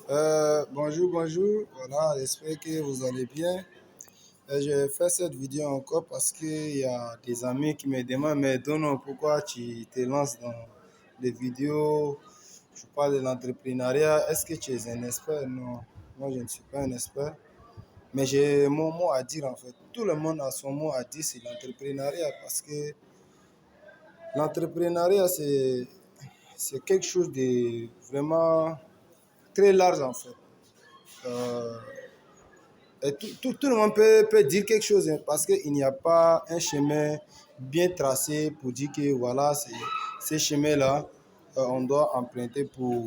Bonjour, bonjour. Voilà, j'espère que vous allez bien. Je fais cette vidéo encore parce qu'il y a des amis qui me demandent, mais Dono, pourquoi tu te lances dans des vidéos? Tu parles de l'entrepreneuriat. Est-ce que tu es un expert? Non, moi je ne suis pas un expert. Mais j'ai mon mot à dire en fait. Tout le monde a son mot à dire sur l'entrepreneuriat parce que l'entrepreneuriat, c'est quelque chose de vraiment très large en fait. Euh, Et tout le monde peut dire quelque chose hein, parce qu'il n'y a pas un chemin bien tracé pour dire que voilà, c'est ce chemin-là, on doit emprunter pour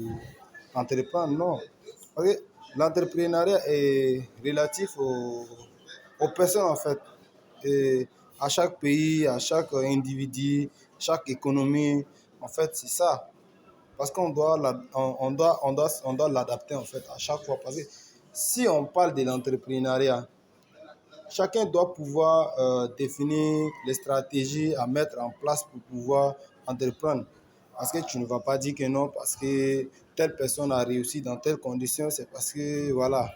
entreprendre. Non. Parce que l'entrepreneuriat est relatif aux personnes en fait. Et à chaque pays, à chaque individu, chaque économie, en fait, c'est ça. Parce qu'on doit, on doit l'adapter en fait à chaque fois. Parce que si on parle de l'entrepreneuriat, chacun doit pouvoir définir les stratégies à mettre en place pour pouvoir entreprendre. Parce que tu ne vas pas dire que non, parce que telle personne a réussi dans telles conditions, c'est parce que voilà,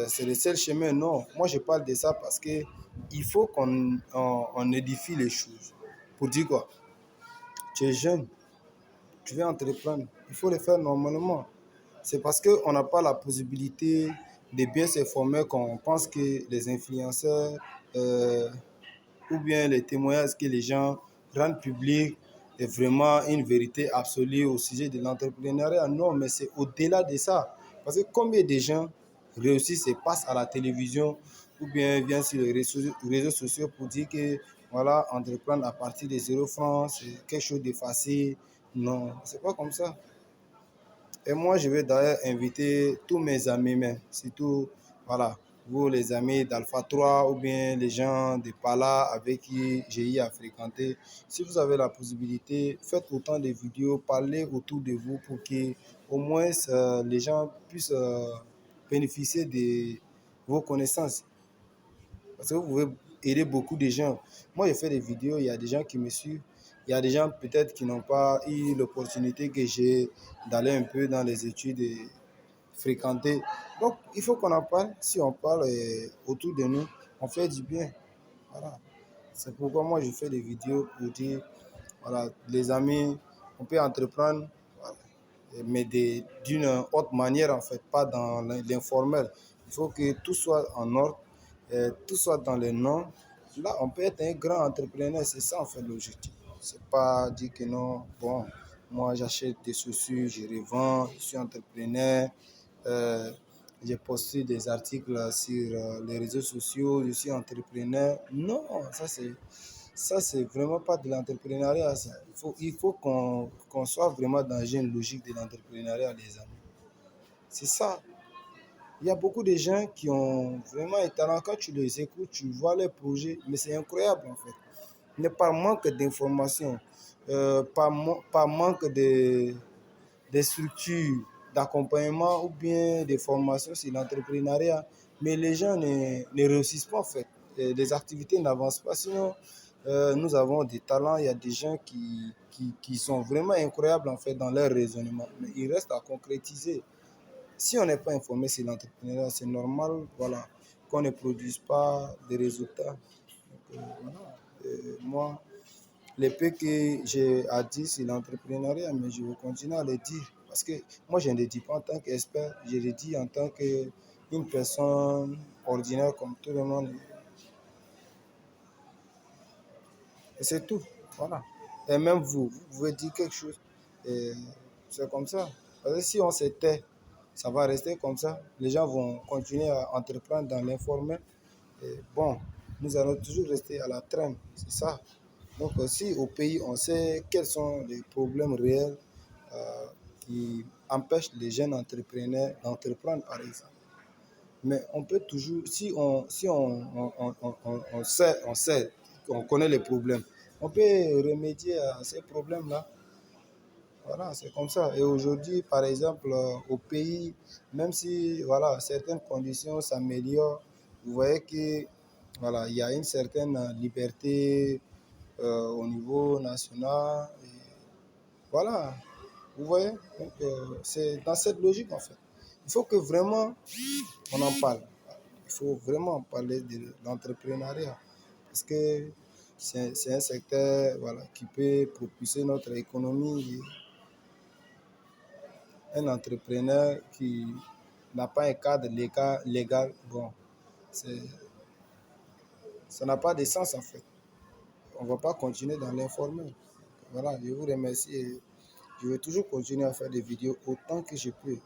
c'est le seul chemin. Non, moi je parle de ça parce que il faut on édifie les choses. Pour dire quoi? Tu es jeune, tu veux entreprendre, il faut le faire normalement. C'est parce qu'on n'a pas la possibilité de bien se former qu'on pense que les influenceurs euh, ou bien les témoignages que les gens rendent publics est vraiment une vérité absolue au sujet de l'entrepreneuriat. Non, mais c'est au-delà de ça. Parce que combien de gens réussissent et passent à la télévision ou bien viennent sur les réseaux sociaux pour dire que voilà, entreprendre à partir de 0 francs, c'est quelque chose de facile. Non, c'est pas comme ça. Et moi, je vais d'ailleurs inviter tous mes amis, mais surtout, voilà, vous les amis d'Alpha 3 ou bien les gens de Pala avec qui j'ai eu à fréquenter. Si vous avez la possibilité, faites autant de vidéos, parlez autour de vous pour que au moins les gens puissent bénéficier de vos connaissances. Parce que vous pouvez aider beaucoup de gens. Moi, je fais des vidéos, il y a des gens qui me suivent. Il y a des gens peut-être qui n'ont pas eu l'opportunité que j'ai d'aller un peu dans les études et fréquenter. Donc, il faut qu'on en parle. Si on parle autour de nous, on fait du bien. Voilà. C'est pourquoi moi, je fais des vidéos pour dire, voilà, les amis, on peut entreprendre, voilà, mais d'une autre manière, en fait, pas dans l'informel. Il faut que tout soit en ordre, tout soit dans les normes. Là, on peut être un grand entrepreneur, c'est ça, en fait, l'objectif. C'est pas dire que non, bon, moi, j'achète des chaussures, je revends, je suis entrepreneur, euh, j'ai posté des articles sur les réseaux sociaux, je suis entrepreneur. Non, ça, c'est vraiment pas de l'entrepreneuriat. Ça. Il faut qu'on soit vraiment dans une logique de l'entrepreneuriat, les amis. C'est ça. Il y a beaucoup de gens qui ont vraiment un talent. Quand tu les écoutes, tu vois les projets, mais c'est incroyable en fait. Mais par manque d'informations, par manque de structures d'accompagnement ou bien de formation sur l'entrepreneuriat, mais les gens ne réussissent pas en fait. Les activités n'avancent pas. Sinon, nous avons des talents, il y a des gens qui sont vraiment incroyables en fait dans leur raisonnement, mais il reste à concrétiser. Si on n'est pas informé sur l'entrepreneuriat, c'est normal voilà, qu'on ne produise pas de résultats. Donc, voilà. Moi, les peu que j'ai à dire sur l'entrepreneuriat, mais je vais continuer à le dire. Parce que moi, je ne le dis pas en tant qu'expert, je le dis en tant qu'une personne ordinaire comme tout le monde. Et c'est tout. Voilà. Et même vous pouvez dire quelque chose. Et c'est comme ça. Parce que si on se tait, ça va rester comme ça. Les gens vont continuer à entreprendre dans l'informel. Et bon, nous allons toujours rester à la traîne. C'est ça. Donc, si au pays, on sait quels sont les problèmes réels euh, qui empêchent les jeunes entrepreneurs d'entreprendre, par exemple. Mais on peut toujours, si on sait, on connaît les problèmes, on peut remédier à ces problèmes-là. Voilà, c'est comme ça. Et aujourd'hui, par exemple, au pays, même si voilà, certaines conditions s'améliorent, vous voyez que voilà, il y a une certaine liberté au niveau national. Et voilà, vous voyez. Donc, c'est dans cette logique en fait. Il faut que vraiment on en parle. Il faut vraiment parler de l'entrepreneuriat parce que c'est un secteur voilà, qui peut propulser notre économie. Un entrepreneur qui n'a pas un cadre légal, bon, ça n'a pas de sens en fait. On ne va pas continuer dans l'informel. Voilà, je vous remercie et je vais toujours continuer à faire des vidéos autant que je peux.